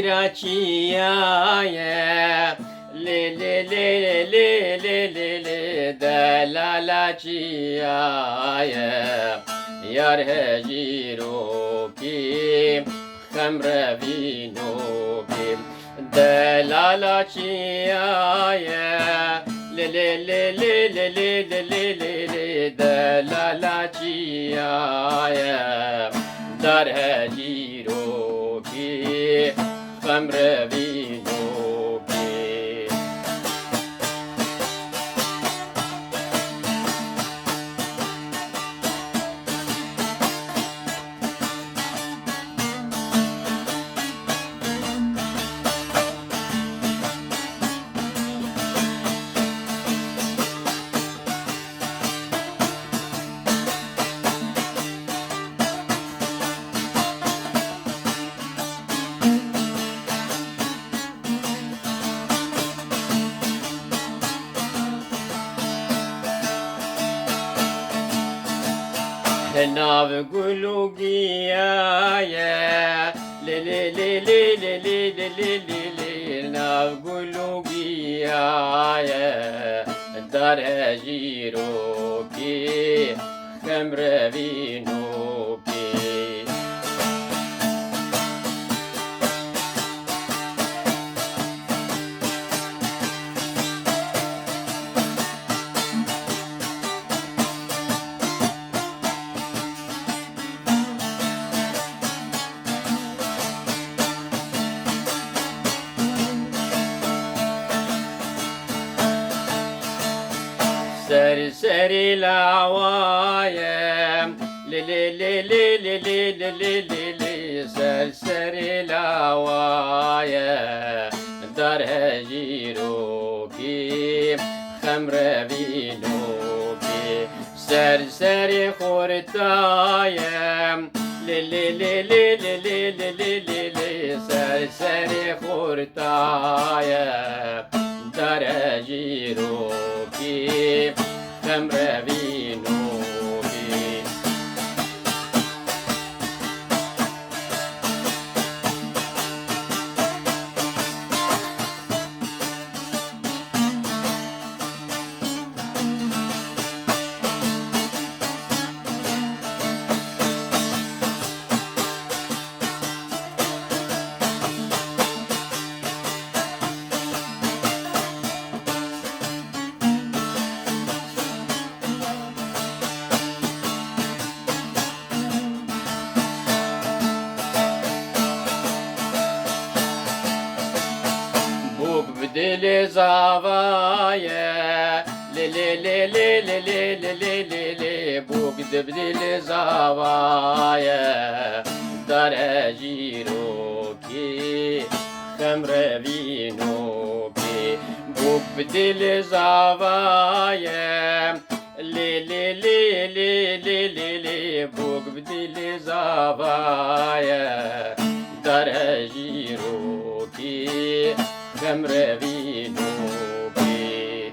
Giraciye le le le le le le le delalaciye yar heciro ki خمر وینو بیم دلالا چیایه لی لی لی لی لی لی لی لی لی لی دلالا چیایه در هجیرو کی خمر وینو بیم Nav gulugiye li li li li li li li li li li nav gulugiye dar hejiro ki khemre vino ki سری سری لوایم لی لی لی لی لی لی لی لی لی لی سر سری لوایم در هجیرو کی خمر وینو کی سر سری خورتایم لی لی لی لی لی لی لی لی لی لی سر سری خورتایم در هجیرو کی خمر وینو کی دل زاوایه لی لی لی لی لی لی لی لی لی لی بوک دل زاوایه در هجیرو کی خمر وینو کی بوک دل زاوایه لی لی لی لی لی لی لی بوک دل زاوایه در هجیرو کی خمر وینو کی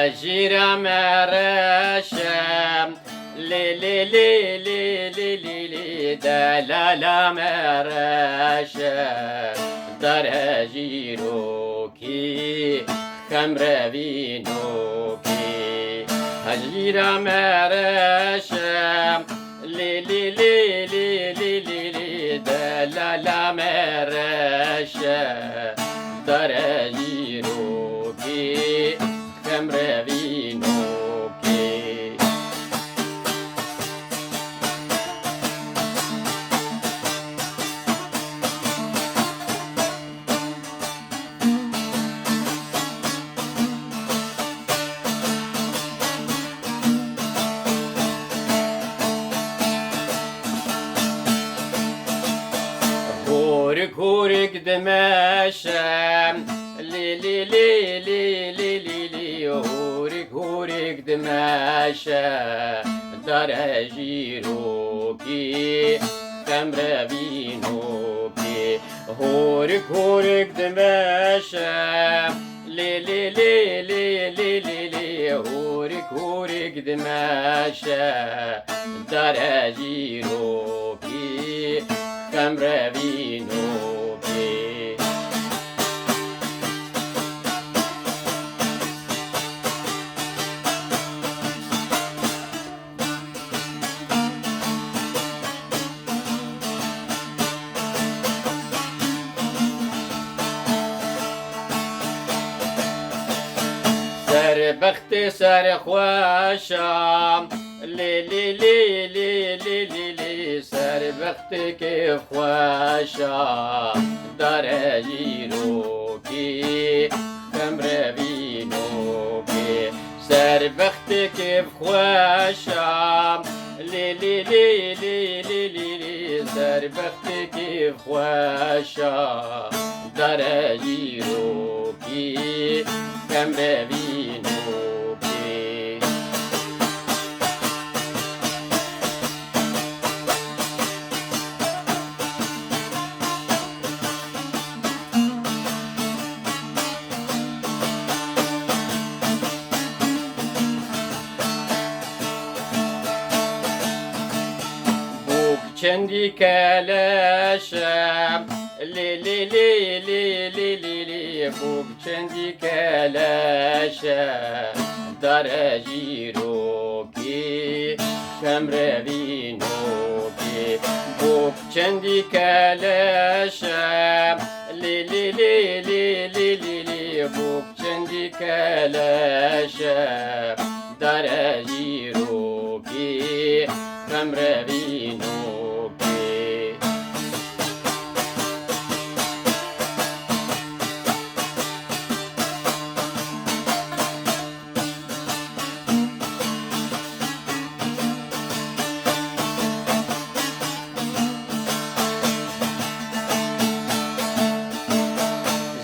هجیرم رشم لی لی لی لی لی لی لی دلالم رشم در هجیرو کی خمر وینو کی هجیرم رشم لی لی لی لی لی لی لی دلالم رشم در هجیرو کی خمر وینو کی هورك دمشم لي لي لي لي لي لي لي هورك دمشم در جیروکی خمر بینوکی هورک دمشم لي لي لي لي لي لي لي هورك دمشم در جیروکی خمر بینوکی بخت سر خوشم لی لی لی لی لی لی لی سر بخت که خوشم در جیروکی خمر بینوکی سر بخت که خوشم لی لی لی لی لی لی لی سر بخت که خوشم در جیروکی خمر بینوکی چندی کلشم لی لی لی لی لی لی لی بوب چندی کلشم در جیروکی خمر بینوکی بوب چندی کلشم لی لی لی لی لی لی لی بوب چندی کلشم در جیروکی خمر بینوکی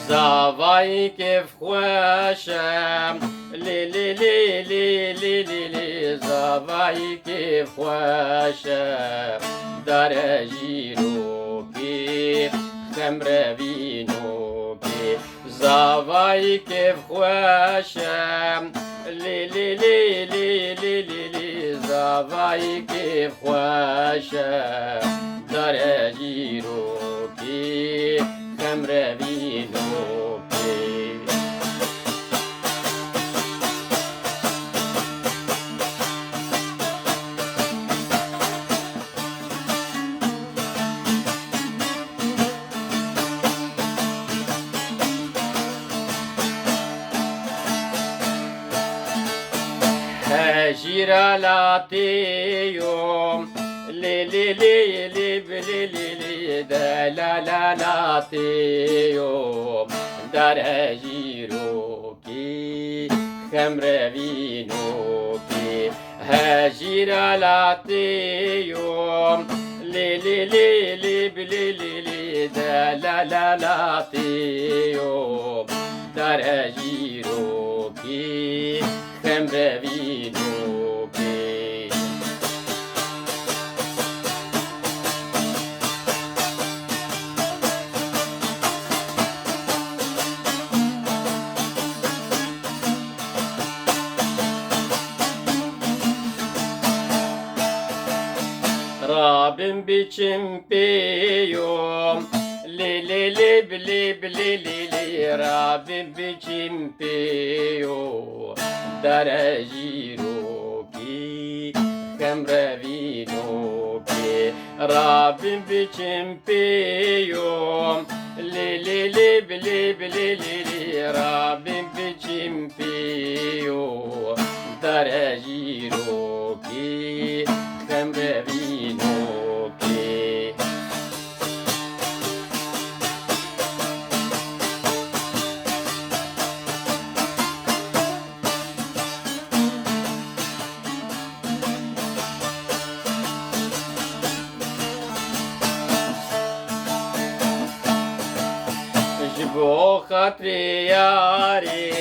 زاوای کف خوشم لی لی لی لی لی لی لی زاوای کف خوشم در جیروکی خمر بینوکی زاوای کف خوشم لی لی لی لی لی لی لی زاوای کف خوشم در جیروکی خمر بینوکی هجرالاتيوم لي لي لي لي لي لي لي دا لا لا لاتيوم دار هجيروكي خمر بينوكي هجرالاتيوم لي لي لي لي لي لي لي دا لا لا لاتيوم دار هجيروكي خمر بينوكي رابم biçim piyom li li li li li li li Rabbim biçim piyom dare jiroki kemre vinoki Rabbim biçim piyom li li li li li li Rabbim biçim piyom dare jiroki kemre vinoki خاطري ياري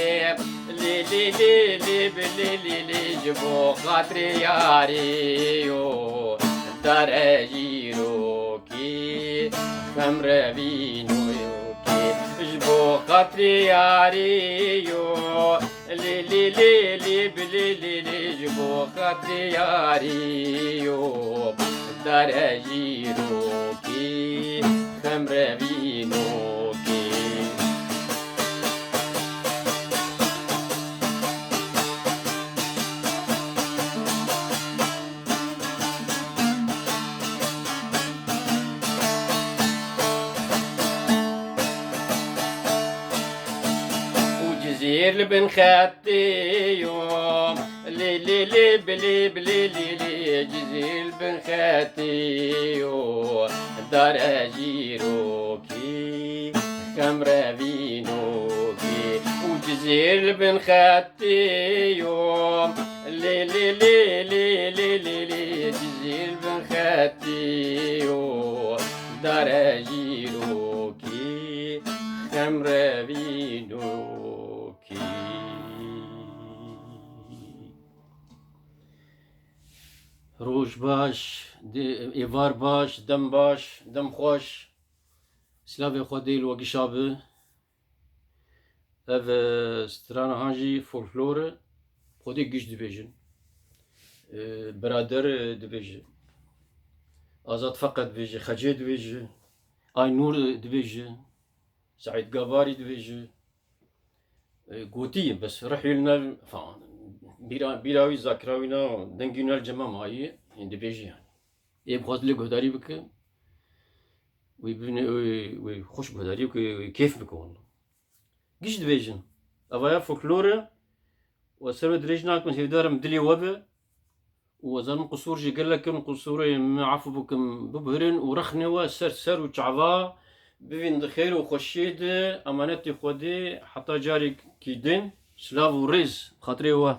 لي لي لي لي بلي لي لي جبو خاطري ياري يو دارجيرو كي خمر بينو يوكي جبو خاطري ياري يو لي لي لي لي بلي لي لي جبو خاطري ياري يو دارجيرو كي خمر بينو جزير بن خاتي يوم لي لي لي بلي بلي لي لي جزير بن خاتي يوم دار جيروكي كمرة بينوكي وجزير بن خاتي يوم لي لي لي لي لي لي لي جزير بن خاتي يوم دار جيروكي كمرة بينوكي روج باش ایوار باش دم خوش سلاوی خودی لوگی شابه ev strana hanjî folklore xwedê giş dibêjin birader dibêje Azad Feqet dibêje Xecê dibêje Aynûr dibêje Saîd Gabarî dibêje gotî bes rihîlne bîra wî zakira wî na dengî nû cema mayî dibêje yani ê bixwaz lê guhdarî bike wî bibîne wê xweş guhdarî bike kêf bike walla giş dibêjin ev ya folklore û ser wê dirêj nakim hêvdarim dilê we be û zanim qusûr jî gelekin qusûrê me efû bikim bibhirin û rexnê we ser û çava bivîn di xêr û xweşiyê de emanetê Xwedê heta carekî din silav û rêz xatirê we